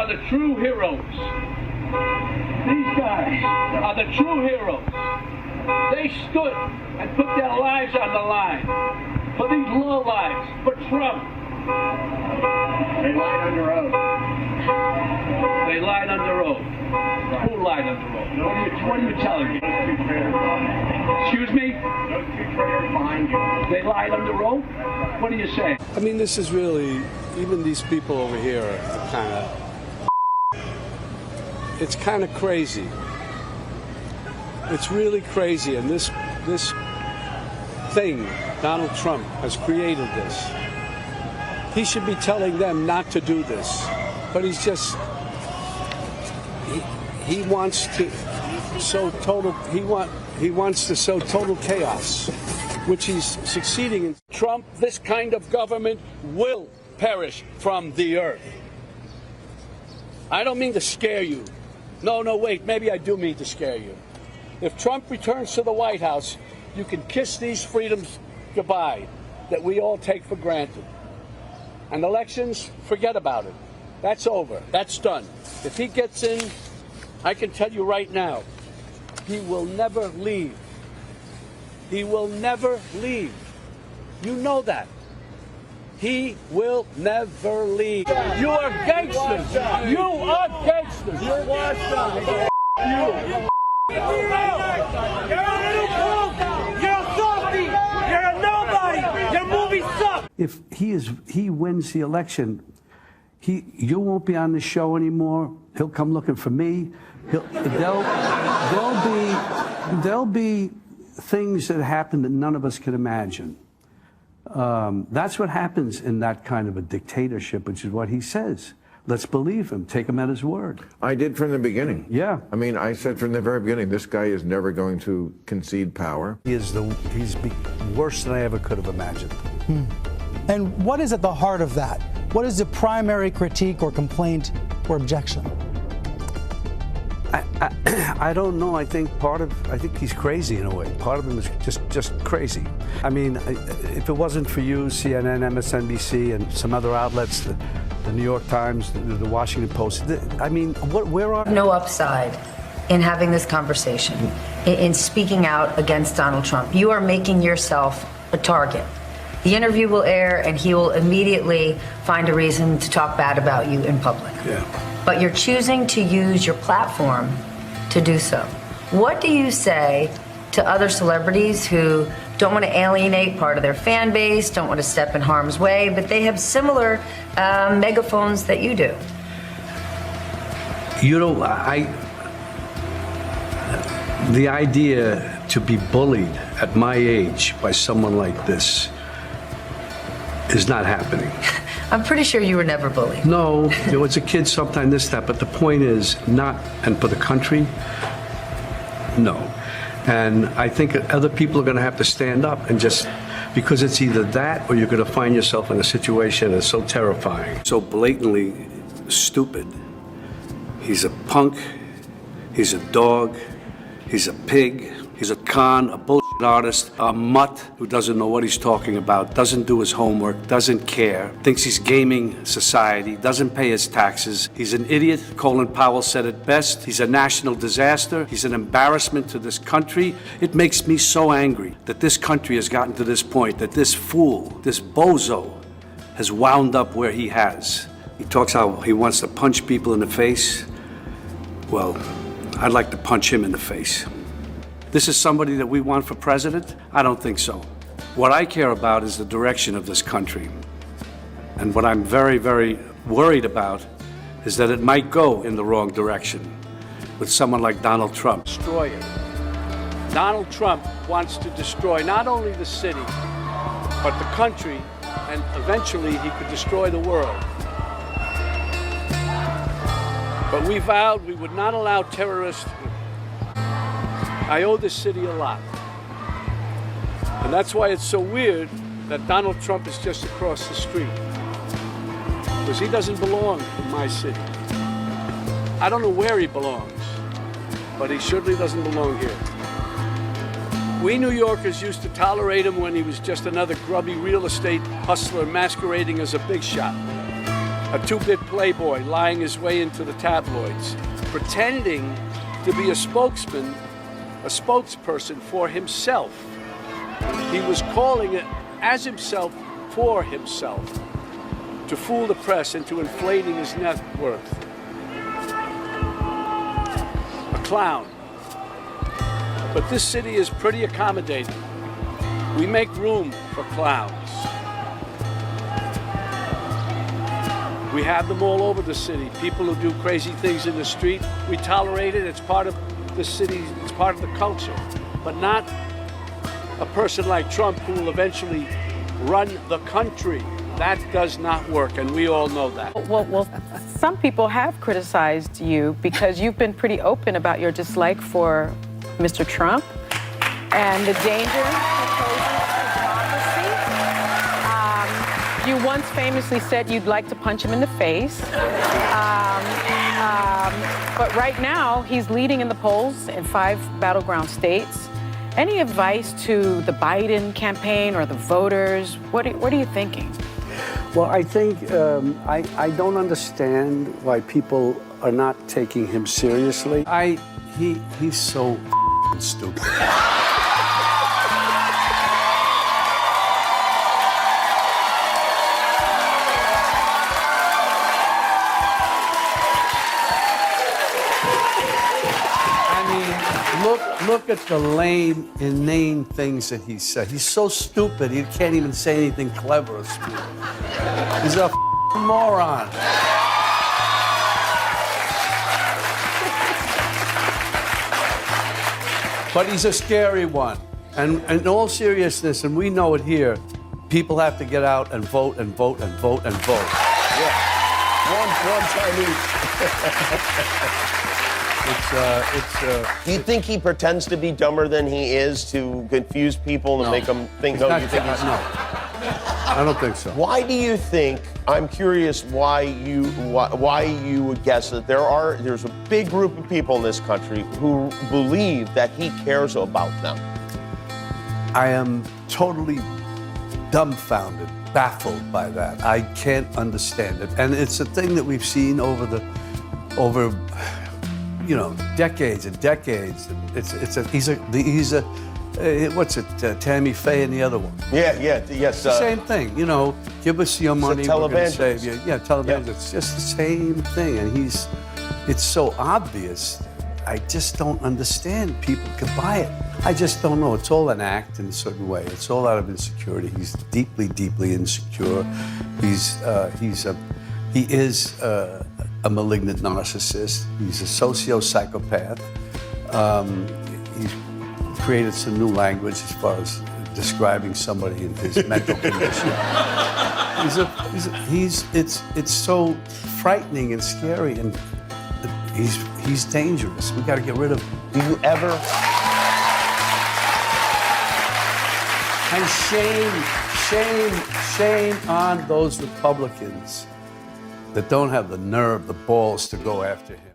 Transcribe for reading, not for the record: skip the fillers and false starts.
the true heroes. These guys are the true heroes. They stood and put their lives on the line for these lowlives, for Trump. They lied under oath. They lied under oath. Who lied under oath? What are you telling me? Those two traitors behind you. Excuse me? Those two traitors behind you. They lied under oath? What do you say? I mean, this is really, even these people over here are kind of, it's kind of crazy. It's really crazy, and this thing, Donald Trump has created this. He should be telling them not to do this, but he's just, he wants to sow total, he wants to sow total chaos, which he's succeeding in. Trump, this kind of government will perish from the earth. I don't mean to scare you. No, wait, maybe I do mean to scare you. If Trump returns to the White House, you can kiss these freedoms goodbye that we all take for granted. And elections, forget about it. That's over. That's done. If he gets in, I can tell you right now, he will never leave. He will never leave. You know that. He will never leave. You are gangsters. You are gangsters. You're washed up. You. You're a little punk. You're a softy. You're a nobody. Your movie sucks. If he wins the election, you won't be on the show anymore. He'll come looking for me. There'll be things that happen that none of us can imagine. That's what happens in that kind of a dictatorship, which is what he says. Let's believe him. Take him at his word. I did from the beginning. Yeah. I mean, I said from the very beginning, this guy is never going to concede power. He's worse than I ever could have imagined. And what is at the heart of that? What is the primary critique or complaint or objection? I don't know. I think he's crazy in a way. Part of him is just crazy. I mean, if it wasn't for you, CNN, MSNBC, and some other outlets, the New York Times, the Washington Post, I mean, where are... No upside in having this conversation, in speaking out against Donald Trump. You are making yourself a target. The interview will air, and he will immediately find a reason to talk bad about you in public. Yeah. But you're choosing to use your platform to do so. What do you say to other celebrities who don't want to alienate part of their fan base, don't want to step in harm's way, but they have similar megaphones that you do? You know, the idea to be bullied at my age by someone like this is not happening. I'm pretty sure you were never bullied. No, there was a kid sometime this, that, but the point is not, and for the country, no. And I think other people are going to have to stand up and just, because it's either that or you're going to find yourself in a situation that's so terrifying, so blatantly stupid. He's a punk, he's a dog, he's a pig, he's a con, a bullshit artist, a mutt who doesn't know what he's talking about, doesn't do his homework, doesn't care, thinks he's gaming society, doesn't pay his taxes. He's an idiot. Colin Powell said it best. He's a national disaster. He's an embarrassment to this country. It makes me so angry that this country has gotten to this point, that this fool, this bozo, has wound up where he has. He talks how he wants to punch people in the face. Well, I'd like to punch him in the face. This is somebody that we want for president? I don't think so. What I care about is the direction of this country. And what I'm very, very worried about is that it might go in the wrong direction with someone like Donald Trump. Destroy it. Donald Trump wants to destroy not only the city, but the country, and eventually he could destroy the world. But we vowed we would not allow terrorists. I owe this city a lot. And that's why it's so weird that Donald Trump is just across the street. Because he doesn't belong in my city. I don't know where he belongs, but he certainly doesn't belong here. We New Yorkers used to tolerate him when he was just another grubby real estate hustler masquerading as a big shot. a two-bit playboy lying his way into the tabloids, pretending to be a spokesperson for himself. He was calling it as himself for himself, to fool the press into inflating his net worth. A clown. But this city is pretty accommodating. We make room for clowns. We have them all over the city. People who do crazy things in the street, we tolerate it. It's part of the city, it's part of the culture. But not a person like Trump who will eventually run the country. That does not work, and we all know that. Well, some people have criticized you because you've been pretty open about your dislike for Mr. Trump and the danger he poses to democracy. You once famously said you'd like to punch him in the face. But right now, he's leading in the polls in 5 battleground states. Any advice to the Biden campaign or the voters? What are you thinking? Well, I think I don't understand why people are not taking him seriously. He's so stupid. Look at the lame, inane things that he said. He's so stupid, he can't even say anything clever or smart. He's a moron. But he's a scary one. And in all seriousness, and we know it here, people have to get out and vote and vote and vote and vote. Yeah. One time each. Do you think he pretends to be dumber than he is to confuse people and make them think? No, you think he's no. I don't think so. Why do you think? I'm curious why you would guess that there's a big group of people in this country who believe that he cares about them. I am totally dumbfounded, baffled by that. I can't understand it, and it's a thing that we've seen over decades and decades. He's a what's it? Tammy Faye and the other one. Yes. Same thing. Give us your money. It's a we're gonna save televangelist. you. Yeah, televangelist. Yeah. It's just the same thing, and it's so obvious. I just don't understand. People could buy it. I just don't know. It's all an act in a certain way. It's all out of insecurity. He's deeply, deeply insecure. He is a malignant narcissist. He's a socio-psychopath. He's created some new language as far as describing somebody in his mental condition. It's so frightening and scary, and he's dangerous. We got to get rid of him. Do you ever? And shame on those Republicans that don't have the nerve, the balls to go after him.